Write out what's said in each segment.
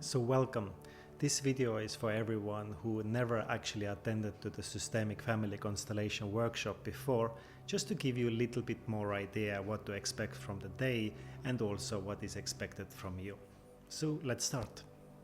So welcome. This video is for everyone who never actually attended to the Systemic Family Constellation workshop before, just to give you a little bit more idea what to expect from the day and also what is expected from you. So let's start.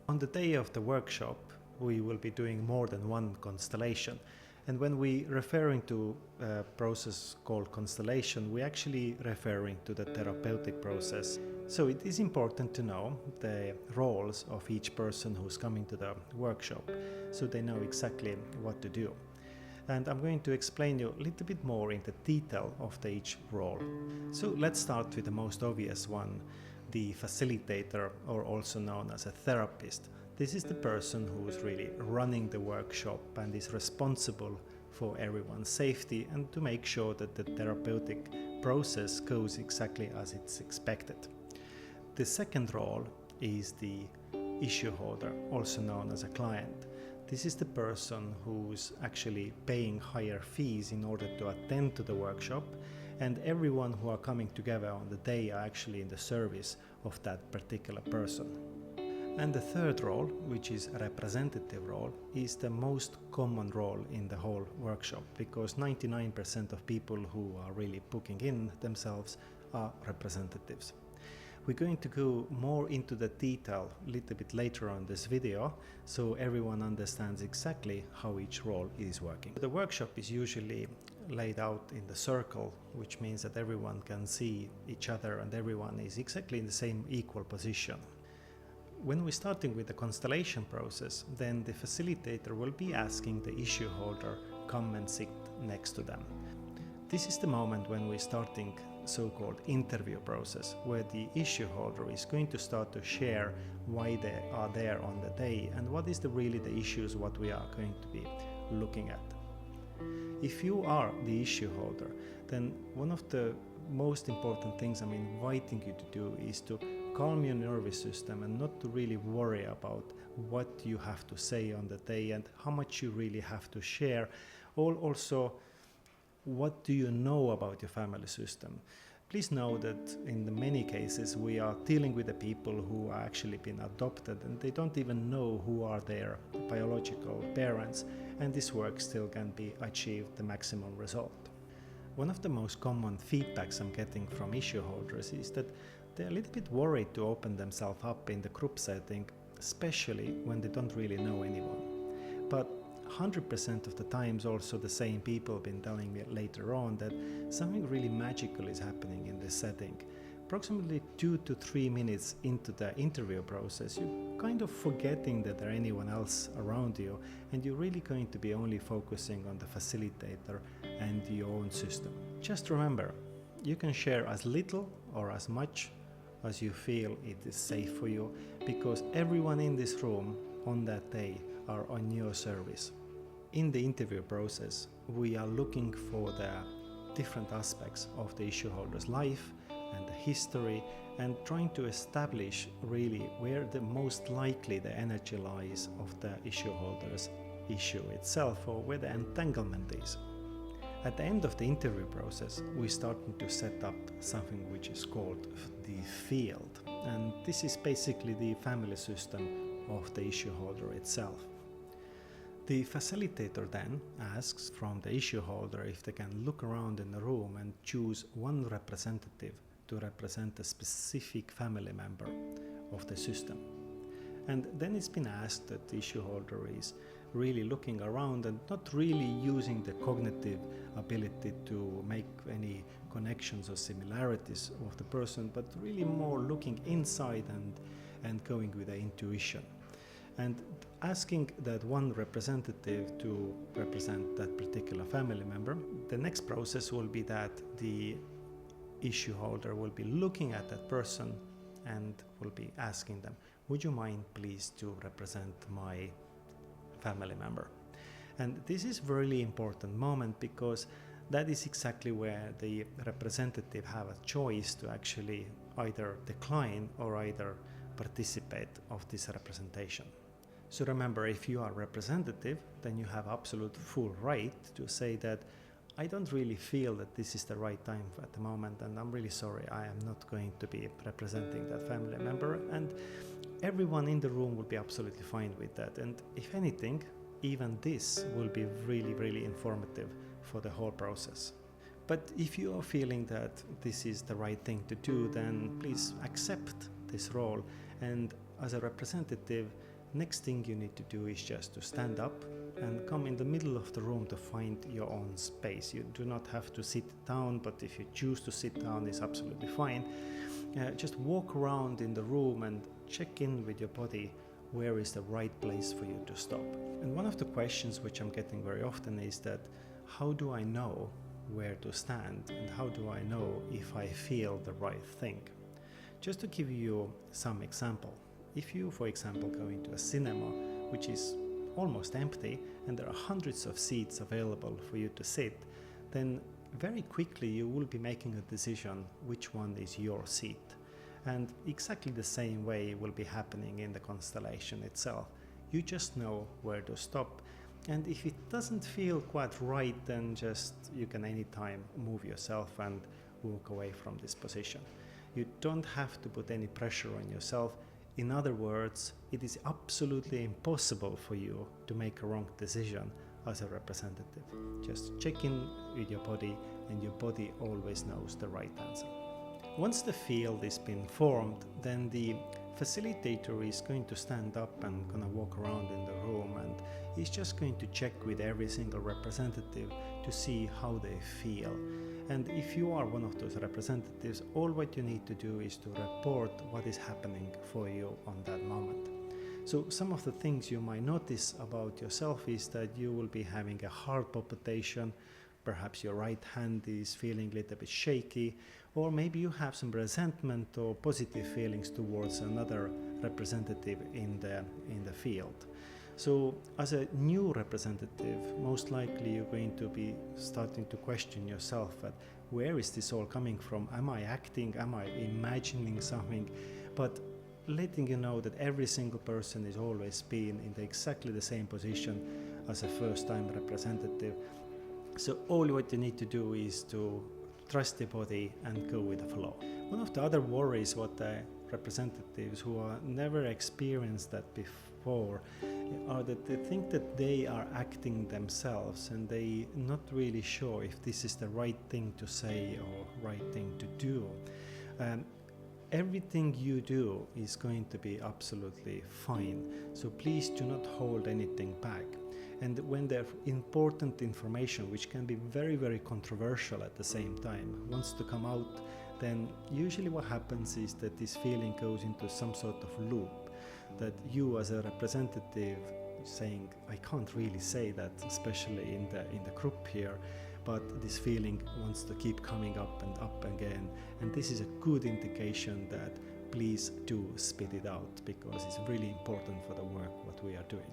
On the day of the workshop, we will be doing more than one constellation. And when we referring to a process called constellation, we actually referring to the therapeutic process. So it is important to know the roles of each person who's coming to the workshop, so they know exactly what to do. And I'm going to explain you a little bit more in the detail of each role. So let's start with the most obvious one, the facilitator, or also known as a therapist. This is the person who is really running the workshop and is responsible for everyone's safety and to make sure that the therapeutic process goes exactly as it's expected. The second role is the issue holder, also known as a client. This is the person who's actually paying higher fees in order to attend to the workshop, and everyone who are coming together on the day are actually in the service of that particular person. And the third role, which is a representative role, is the most common role in the whole workshop, because 99% of people who are really booking in themselves are representatives. We're going to go more into the detail a little bit later on this video, so everyone understands exactly how each role is working. The workshop is usually laid out in the circle, which means that everyone can see each other and everyone is exactly in the same equal position. When we're starting with the constellation process, then the facilitator will be asking the issue holder come and sit next to them. This is the moment when we're starting so-called interview process, where the issue holder is going to start to share why they are there on the day and what is really the issues what we are going to be looking at. If you are the issue holder, then one of the most important things I'm inviting you to do is to calm your nervous system and not to really worry about what you have to say on the day and how much you really have to share, or also what do you know about your family system. Please know that in the many cases we are dealing with the people who are actually been adopted and they don't even know who are their biological parents, and this work still can be achieved the maximum result. One of the most common feedbacks I'm getting from issue holders is that they're a little bit worried to open themselves up in the group setting, especially when they don't really know anyone. But 100% of the times also the same people have been telling me later on that something really magical is happening in this setting. Approximately 2 to 3 minutes into the interview process, you're kind of forgetting that there anyone else around you, and you're really going to be only focusing on the facilitator and your own system. Just remember, you can share as little or as much as you feel it is safe for you, because everyone in this room on that day are on your service. In the interview process, we are looking for the different aspects of the issue holder's life and the history, and trying to establish really where the most likely the energy lies of the issue holder's issue itself, or where the entanglement is. At the end of the interview process, we're starting to set up something which is called the field, and this is basically the family system of the issue holder itself. The facilitator then asks from the issue holder if they can look around in the room and choose one representative to represent a specific family member of the system. And then it's been asked that the issue holder is really looking around and not really using the cognitive ability to make any connections or similarities of the person, but really more looking inside and going with the intuition. And asking that one representative to represent that particular family member, the next process will be that the issue holder will be looking at that person and will be asking them, would you mind please to represent my family member? And this is a really important moment, because that is exactly where the representative have a choice to actually either decline or either participate of this representation. So remember, if you are representative, then you have absolute full right to say that I don't really feel that this is the right time at the moment, and I'm really sorry, I am not going to be representing that family member, and everyone in the room will be absolutely fine with that. And if anything, even this will be really, really informative for the whole process. But if you are feeling that this is the right thing to do, then please accept this role. And as a representative, next thing you need to do is just to stand up and come in the middle of the room to find your own space. You do not have to sit down, but if you choose to sit down, it's absolutely fine. Just walk around in the room and check in with your body. Where is the right place for you to stop? And one of the questions which I'm getting very often is that, how do I know where to stand, and how do I know if I feel the right thing? Just to give you some example, if you, for example, go into a cinema which is almost empty and there are hundreds of seats available for you to sit, then very quickly you will be making a decision which one is your seat. And exactly the same way will be happening in the constellation itself. You just know where to stop. And if it doesn't feel quite right, then just you can anytime move yourself and walk away from this position. You don't have to put any pressure on yourself. In other words, it is absolutely impossible for you to make a wrong decision as a representative. Just check in with your body, and your body always knows the right answer. Once the field is been formed, then the facilitator is going to stand up and gonna walk around in the room, and he's just going to check with every single representative to see how they feel. And if you are one of those representatives, all what you need to do is to report what is happening for you on that moment. So some of the things you might notice about yourself is that you will be having a heart palpitation, perhaps your right hand is feeling a little bit shaky, or maybe you have some resentment or positive feelings towards another representative in the field. So as a new representative, most likely you're going to be starting to question yourself that where is this all coming from? Am I acting? Am I imagining something? But letting you know that every single person is always been in exactly the same position as a first-time representative. So all what you need to do is to trust the body and go with the flow. One of the other worries what the representatives who are never experienced that before are that they think that they are acting themselves, and they not really sure if this is the right thing to say or right thing to do. Everything you do is going to be absolutely fine, so please do not hold anything back. And when the important information, which can be very, very controversial at the same time, wants to come out, then usually what happens is that this feeling goes into some sort of loop, that you as a representative saying, I can't really say that, especially in the group here, but this feeling wants to keep coming up and up again. And this is a good indication that please do spit it out, because it's really important for the work what we are doing.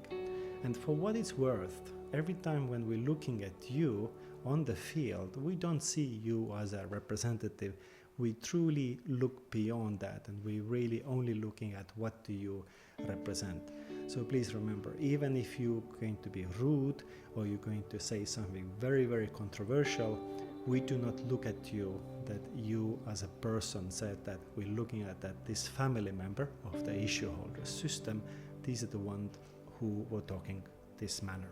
And for what it's worth, every time when we're looking at you on the field, we don't see you as a representative. We truly look beyond that, and we're really only looking at what do you represent. So please remember, even if you're going to be rude or you're going to say something very, very controversial, we do not look at you that you as a person said that. We're looking at that this family member of the issue holder system, these are the ones who were talking this manner.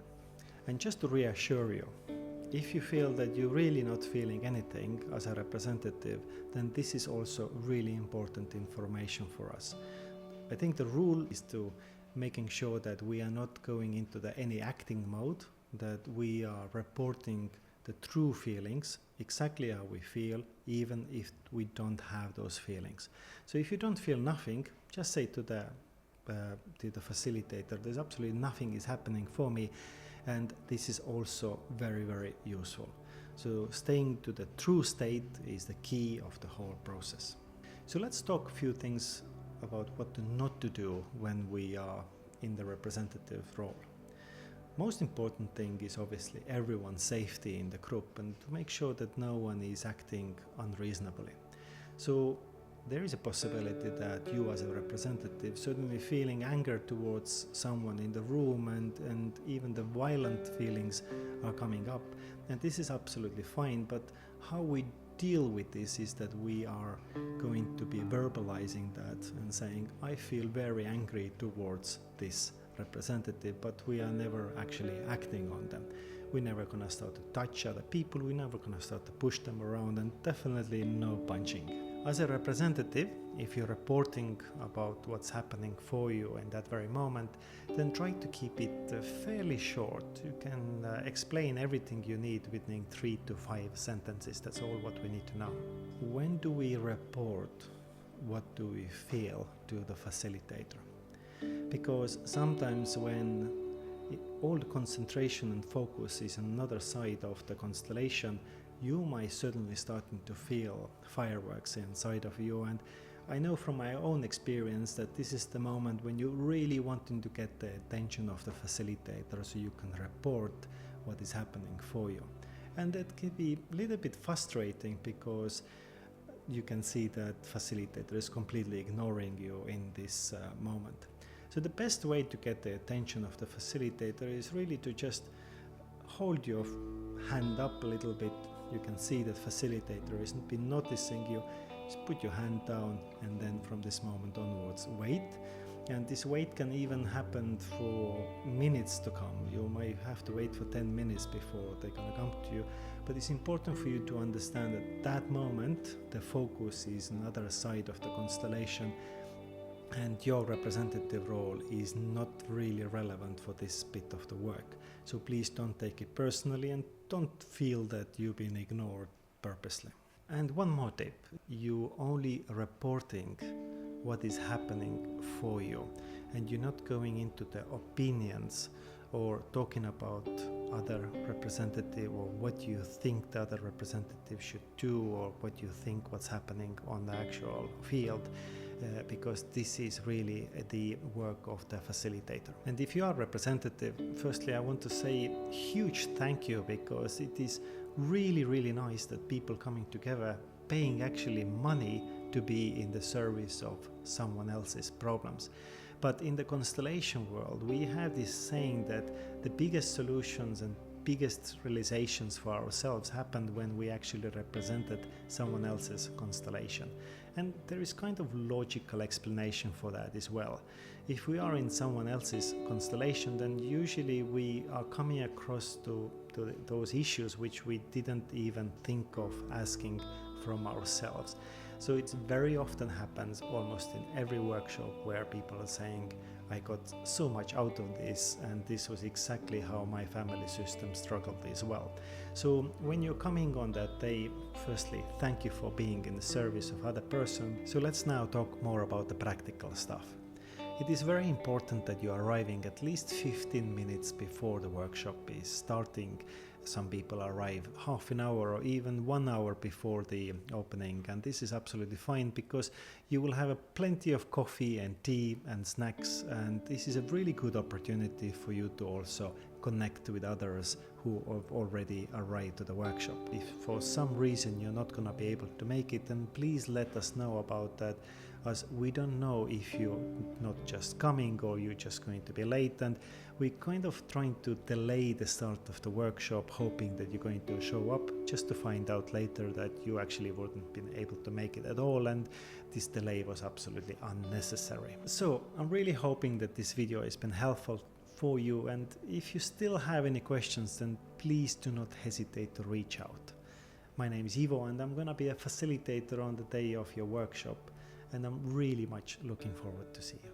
And just to reassure you, if you feel that you're really not feeling anything as a representative, then this is also really important information for us. I think the rule is to making sure that we are not going into any acting mode, that we are reporting the true feelings, exactly how we feel, even if we don't have those feelings. So if you don't feel nothing, just say to the facilitator, there's absolutely nothing is happening for me, and this is also very, very useful. So staying to the true state is the key of the whole process. So let's talk a few things about what not to do when we are in the representative role. Most important thing is obviously everyone's safety in the group, and to make sure that no one is acting unreasonably. So there is a possibility that you as a representative suddenly feeling anger towards someone in the room, and even the violent feelings are coming up, and this is absolutely fine. But how we deal with this is that we are going to be verbalizing that and saying, I feel very angry towards this representative, but we are never actually acting on them. We're never gonna start to touch other people, we're never gonna start to push them around, and definitely no punching. As a representative, if you're reporting about what's happening for you in that very moment, then try to keep it fairly short. You can explain everything you need within 3 to 5 sentences. That's all what we need to know. When do we report? What do we feel to the facilitator? Because sometimes when all the concentration and focus is on another side of the constellation, you might certainly starting to feel fireworks inside of you. And I know from my own experience that this is the moment when you're really wanting to get the attention of the facilitator so you can report what is happening for you. And that can be a little bit frustrating because you can see that facilitator is completely ignoring you in this moment. So the best way to get the attention of the facilitator is really to just hold your hand up a little bit. You can see that facilitator has been noticing you. Just put your hand down, and then from this moment onwards wait. And this wait can even happen for minutes to come. You might have to wait for 10 minutes before they're going to come to you. But it's important for you to understand that that moment the focus is another side of the constellation, and your representative role is not really relevant for this bit of the work. So please don't take it personally and don't feel that you've been ignored purposely. And one more tip, you only reporting what is happening for you, and you're not going into the opinions or talking about other representative or what you think the other representative should do or what you think what's happening on the actual field. Because this is really the work of the facilitator. And if you are representative, firstly I want to say huge thank you, because it is really nice that people coming together paying actually money to be in the service of someone else's problems. But in the constellation world we have this saying that the biggest solutions and biggest realizations for ourselves happened when we actually represented someone else's constellation. And there is kind of logical explanation for that as well. If we are in someone else's constellation, then usually we are coming across to those issues which we didn't even think of asking from ourselves. So it very often happens almost in every workshop where people are saying, I got so much out of this, and this was exactly how my family system struggled as well. So when you're coming on that day, firstly, thank you for being in the service of other person. So let's now talk more about the practical stuff. It is very important that you are arriving at least 15 minutes before the workshop is starting. Some people arrive half an hour or even 1 hour before the opening, and this is absolutely fine because you will have plenty of coffee and tea and snacks, and this is a really good opportunity for you to also connect with others who have already arrived to the workshop. If for some reason you're not going to be able to make it, then please let us know about that, as we don't know if you're not just coming or you're just going to be late, and we're kind of trying to delay the start of the workshop, hoping that you're going to show up, just to find out later that you actually wouldn't been able to make it at all, and this delay was absolutely unnecessary. So I'm really hoping that this video has been helpful for you, and if you still have any questions, then please do not hesitate to reach out. My name is Ivo, and I'm gonna be a facilitator on the day of your workshop, and I'm really much looking forward to see you.